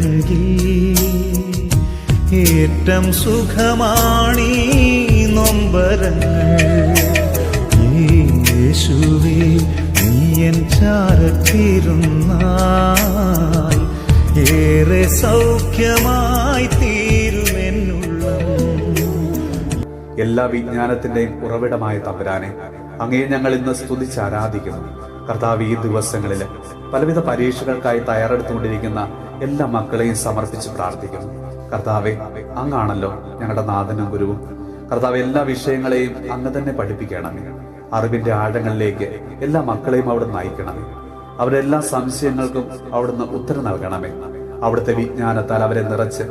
കൂടെയുണ്ടെങ്കിൽ ഏറ്റം സുഖമാണീ നൊമ്പരങ്ങൾ. യേശുവേ നീ എൻ ചാരത്തിരുന്നാൽ ഏറെ സൗഖ്യമായി തീരുമെന്നുള്ളം. എല്ലാ വിജ്ഞാനത്തിന്റെയും ഉറവിടമായ തമ്പുരാനെ, അങ്ങയെ ഞങ്ങൾ ഇന്ന് സ്തുതിച്ച് ആരാധിക്കുന്നു. കർത്താവ്, ഈ ദിവസങ്ങളിൽ പലവിധ പരീക്ഷകൾക്കായി തയ്യാറെടുത്തുകൊണ്ടിരിക്കുന്ന എല്ലാ മക്കളെയും സമർപ്പിച്ച് പ്രാർത്ഥിക്കുന്നു. കർത്താവെ, അങ്ങാണല്ലോ ഞങ്ങളുടെ നാഥനും ഗുരുവും. കർത്താവ്, എല്ലാ വിഷയങ്ങളെയും അങ്ങ് തന്നെ പഠിപ്പിക്കണമേ. അറിവിന്റെ ആഴങ്ങളിലേക്ക് എല്ലാ മക്കളെയും അവിടെ നയിക്കണമേ. അവരുടെ എല്ലാ സംശയങ്ങൾക്കും അവിടുന്ന് ഉത്തരം നൽകണമേ. അവിടുത്തെ വിജ്ഞാനത്താൽ അവരെ നിറച്ച്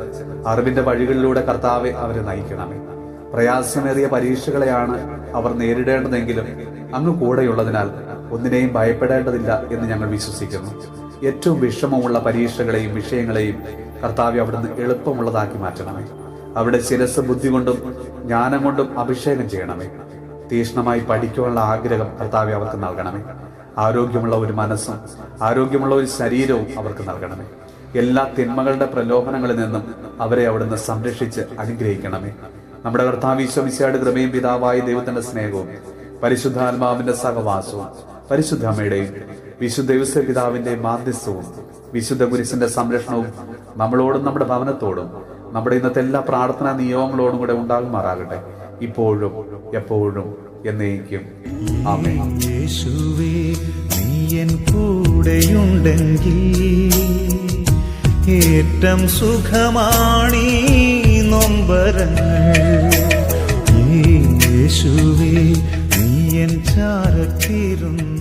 അറിവിന്റെ വഴികളിലൂടെ കർത്താവെ അവരെ നയിക്കണമേ. പ്രയാസമേറിയ പരീക്ഷകളെയാണ് അവർ നേരിടേണ്ടതെങ്കിലും അങ്ങ് കൂടെയുള്ളതിനാൽ ഒന്നിനെയും ഭയപ്പെടേണ്ടതില്ല എന്ന് ഞങ്ങൾ വിശ്വസിക്കുന്നു. ഏറ്റവും വിഷമമുള്ള പരീക്ഷകളെയും വിഷയങ്ങളെയും കർത്താവെ അവിടുന്ന് എളുപ്പമുള്ളതാക്കി മാറ്റണമേ. അവിടെ ശിരസ് ബുദ്ധി കൊണ്ടും ജ്ഞാനം കൊണ്ടും അഭിഷേകം ചെയ്യണമേ. തീക്ഷ്ണമായി പഠിക്കാനുള്ള ആഗ്രഹം കർത്താവെ അവർക്ക് നൽകണമേ. ആരോഗ്യമുള്ള ഒരു മനസ്സും ആരോഗ്യമുള്ള ഒരു ശരീരവും അവർക്ക് നൽകണമേ. എല്ലാ തിന്മകളുടെ പ്രലോഭനങ്ങളിൽ നിന്നും അവരെ അവിടുന്ന് സംരക്ഷിച്ച് അനുഗ്രഹിക്കണമേ. നമ്മുടെ കർത്താവ് ഈശോ മിശിഹായുടെ കൃപയും പിതാവായ ദൈവത്തിന്റെ സ്നേഹവും പരിശുദ്ധാത്മാവിന്റെ സഹവാസവും പരിശുദ്ധ അമ്മയുടെയും വിശുദ്ധ യോസേപ്പ് പിതാവിന്റെ മാധ്യസ്ഥവും വിശുദ്ധ കുരിശിന്റെ സംരക്ഷണവും നമ്മളോടും നമ്മുടെ ഭവനത്തോടും നമ്മുടെ ഇന്നത്തെ എല്ലാ പ്രാർത്ഥനാ നിയോഗങ്ങളോടും കൂടെ ഉണ്ടാകുമാറാകട്ടെ, ഇപ്പോഴും എപ്പോഴും എന്നേക്കും. ആമേൻ. യേശുവേ നീ എൻ കൂടെയുണ്ടെങ്കിൽ ഏറ്റം സുഖമാണീ നൊമ്പരങ്ങൾ. യേശുവേ നീ എൻ ചാരത്തിരുന്നു